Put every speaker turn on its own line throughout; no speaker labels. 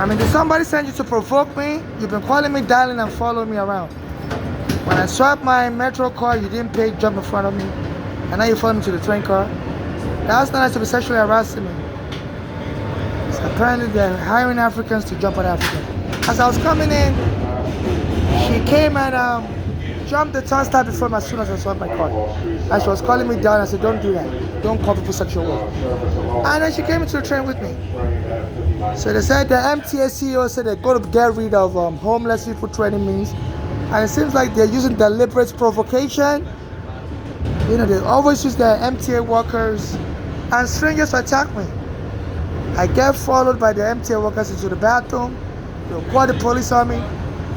did somebody send you to provoke me? You've been calling me darling and following me around. When I swiped my metro card, you didn't pay, jump in front of me. And now you followed me to the train car. That's not nice to be sexually harassing me. So apparently they're hiring Africans to jump on Africans. As I was coming in, she came and jumped the turnstile before me as soon as I swiped my card. And she was calling me down. I said, don't do that. Don't call people sexual work. And then she came into the train with me. So they said the MTA CEO said they're going to get rid of homeless people training means. And it seems like they're using deliberate provocation. You know, they always use their MTA workers and strangers to attack me. I get followed by the MTA workers into the bathroom. They'll call the police on me.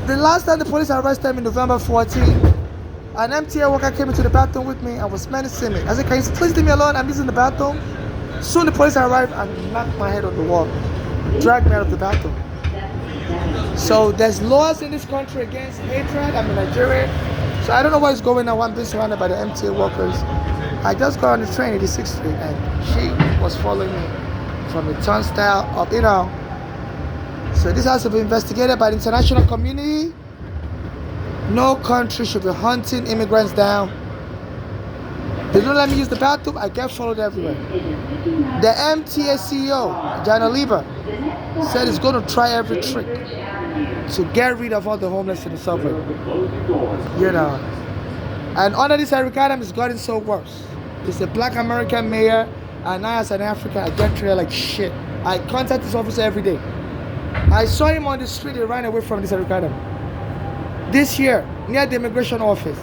The last time the police arrested me, November 14, an MTA worker came into the bathroom with me and was menacing me. I said, can you please leave me alone? I'm using the bathroom. Soon the police arrived and knocked my head on the wall, dragged me out of the bathroom. So there's laws in this country against hatred. I'm in Nigeria. So I don't know what's going on. I'm being surrounded by the MTA workers. I just got on the train, 86th Street, and she was following me from the turnstile up, you know. So this has to be investigated by the international community. No country should be hunting immigrants down. They don't let me use the bathroom, I get followed everywhere. The MTA CEO, Jana Lieber, said he's going to try every trick to get rid of all the homeless in the subway. You know. And under this Eric Adams, it's gotten so worse. He's a black American mayor, and I as an African, I get treated like shit. I contact this officer every day. I saw him on the street, he ran away from this Eric Adams. This year, near the immigration office,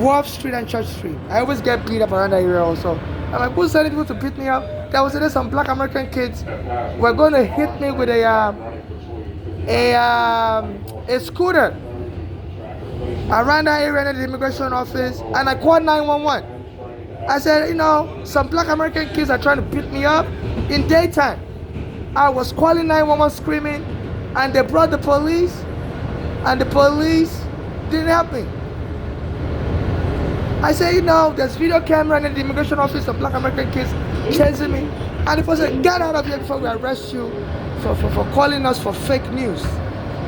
Wharf Street and Church Street. I always get beat up around that area also. I'm like, who's sending people to beat me up? There was some black American kids were going to hit me with a scooter around that area near the immigration office, and I called 911. I said, you know, some black American kids are trying to beat me up in daytime. I was calling 911 screaming, and they brought the police, and the police didn't help me. I said, you know, there's video camera in the immigration office of black American kids chasing me. And the person said, get out of here before we arrest you for calling us for fake news.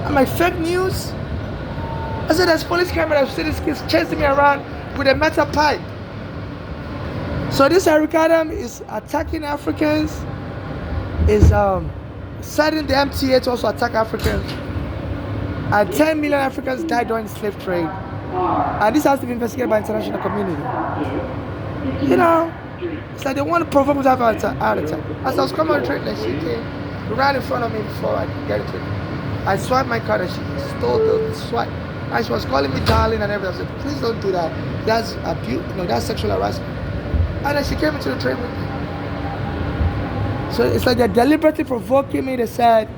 I'm like, fake news? I said, there's police camera that see these kids chasing me around with a metal pipe. So this Eric Adams is attacking Africans, is setting the MTA to also attack Africans. And 10 million Africans died during the slave trade. And this has to be investigated by the international community. You know, it's like they want to provoke me to have a heart attack. As I was coming on the train, like she came right in front of me before I could get into it. I swiped my card and she stole the swipe. And she was calling me darling and everything. I said, please don't do that. That's abuse, you know, that's sexual harassment. And then she came into the train with me. So it's like they're deliberately provoking me. They said,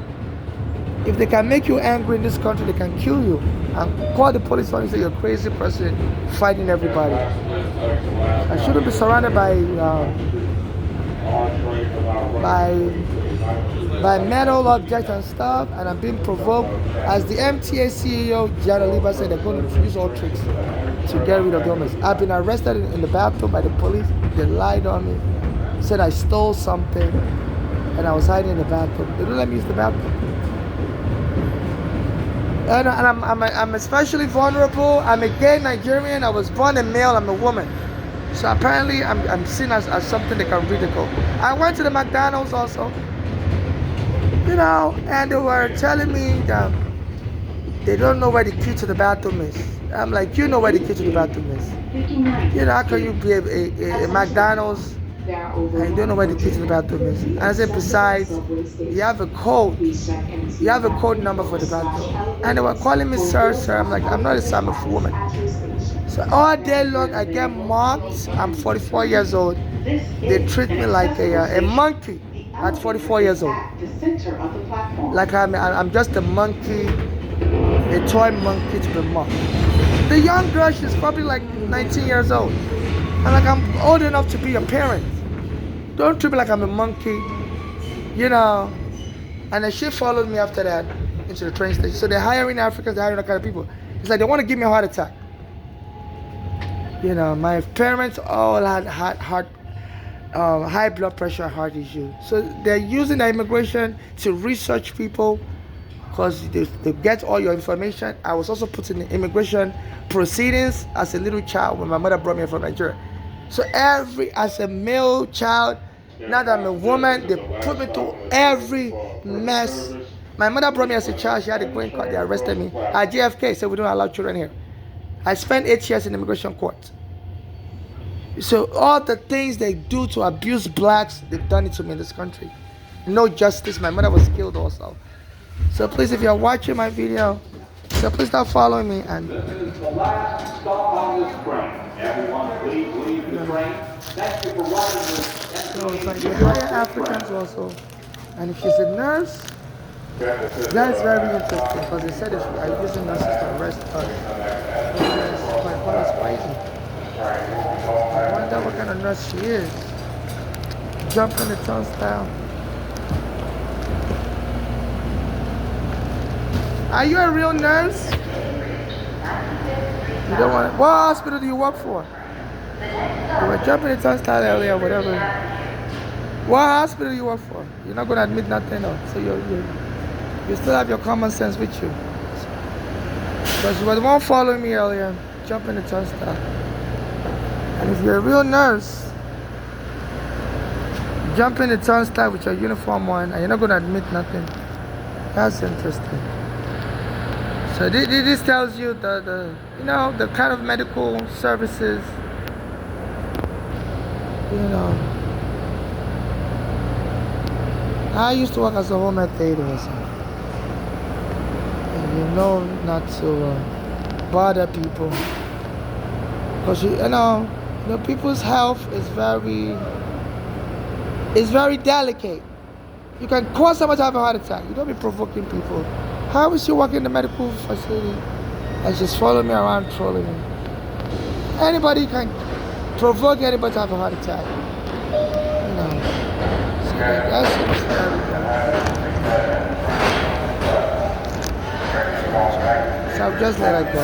if they can make you angry in this country, they can kill you. And call the police on you and say you're a crazy person fighting everybody. I shouldn't be surrounded by metal objects and stuff, and I'm being provoked. As the MTA CEO, Jana Lieber, said they're going to use all tricks to get rid of the homeless. I've been arrested in the bathroom by the police. They lied on me, said I stole something, and I was hiding in the bathroom. They don't let me use the bathroom. And I'm especially vulnerable. I'm a gay Nigerian. I was born a male. I'm a woman. So apparently I'm seen as something they can ridicule. I went to the McDonald's also, you know, and they were telling me that they don't know where the key to the bathroom is. I'm like, you know where the key to the bathroom is. You know, how can you be a McDonald's and you don't know where the key to the bathroom is? And I said, besides, you have a code. You have a code number for the bathroom. And they were calling me sir, sir. I'm like, I'm not a son of a woman. So all day long, I get mocked. I'm 44 years old. They treat me like a monkey at 44 years old. Like I'm just a monkey, a toy monkey to be mocked. The young girl, she's probably like 19 years old. I'm like, I'm old enough to be a parent. Don't treat me like I'm a monkey, you know. And then she followed me after that into the train station. So they're hiring Africans, they're hiring all kind of people. It's like they want to give me a heart attack. You know, my parents all had heart high blood pressure, heart issue. So they're using the immigration to research people because they get all your information. I was also put in the immigration proceedings as a little child when my mother brought me from Nigeria. So as a male child, now that I'm a woman, they put me through every mess. My mother brought me as a child. She had a green card. They arrested me at JFK. Said we don't allow children here. I spent 8 years in immigration court. So all the things they do to abuse blacks, they've done it to me in this country. No justice. My mother was killed also. So please, if you're watching my video, so please start following me. And
this is the last stop on this train. Everyone, please leave the train. Thank you for riding this.
So it's like they hire Africans also. And if she's a nurse, that's very interesting because they said I'm using nurses to arrest us. My father's crazy. I wonder what kind of nurse she is. Jumping the turnstile. Are you a real nurse? You don't want it. What hospital do you work for? You were jumping the turnstile earlier, whatever. What hospital do you work for? You're not going to admit nothing, no. So you still have your common sense with you. Because you were the one following me earlier, jumping the turnstile. And if you're a real nurse, jumping the turnstile with your uniform on, and you're not going to admit nothing. That's interesting. So this tells you the kind of medical services, I used to work as a home health aide also. And not to bother people. Because people's health is very delicate. You can cause someone to have a heart attack. You don't be provoking people. How is she working in the medical facility and she's following me around, trolling me? Anybody can provoke anybody to have a heart attack. So that's very So I've just let her go.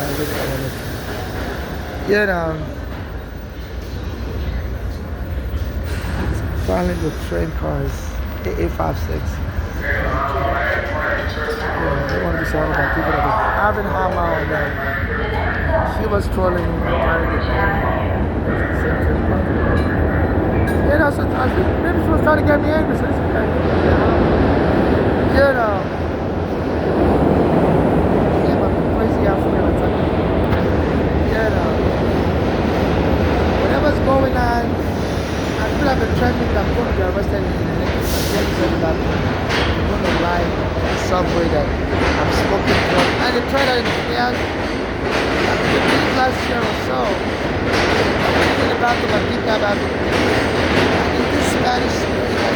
Finally the train cars, 8856. They want to be surrounded by people that are having hammer on them. She was trolling me and trying to get so I think maybe she was trying to get me angry, so crazy African attack. Whatever's going on, I feel like the trending that I'm going to be arrested in the next 10 seconds. I'm going to lie in the subway that I'm smoking from. And they tried that in the last year or so. I went in the bathroom and did that bathroom. And in this Spanish speaking, I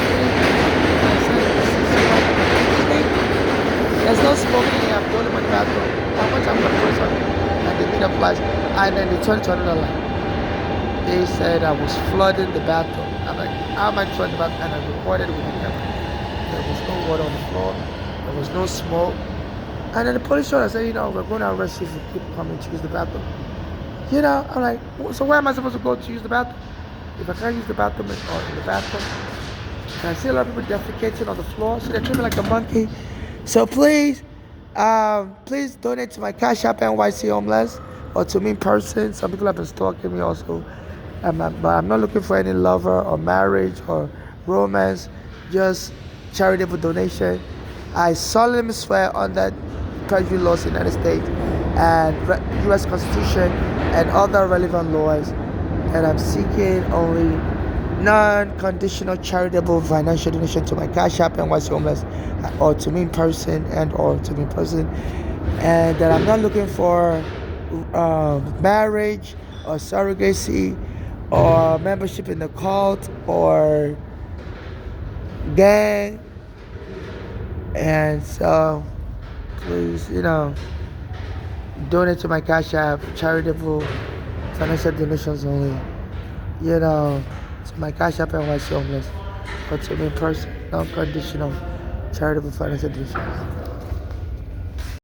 think there's no smoking here. I'm the only one in the bathroom. How much I'm going to put on? And they made a flash. And then they turned to another line. They said I was flooding the bathroom. I'm like, how am I flooding the bathroom? And I recorded it with the camera. There was no water on the floor. There was no smoke. And then the police showed us, said, we're going to arrest you if you keep coming to use the bathroom. I'm like, so where am I supposed to go to use the bathroom? If I can't use the bathroom in the bathroom, and I see a lot of people defecating on the floor, so they treat me like a monkey. So please donate to my Cash App NYC Homeless, or to me in person. Some people have been stalking me also. But I'm not looking for any lover or marriage or romance, just charitable donation. I solemnly swear under treasury laws in the United States and U.S. Constitution and other relevant laws that I'm seeking only non-conditional charitable financial donation to my Cash App NYC Homeless, or to me in person and that I'm not looking for marriage or surrogacy or membership in the cult or gang. And so please donate to my Cash App, charitable financial donations only, to my Cash App NYC Homeless, or to me in person, non-conditional charitable financial donations.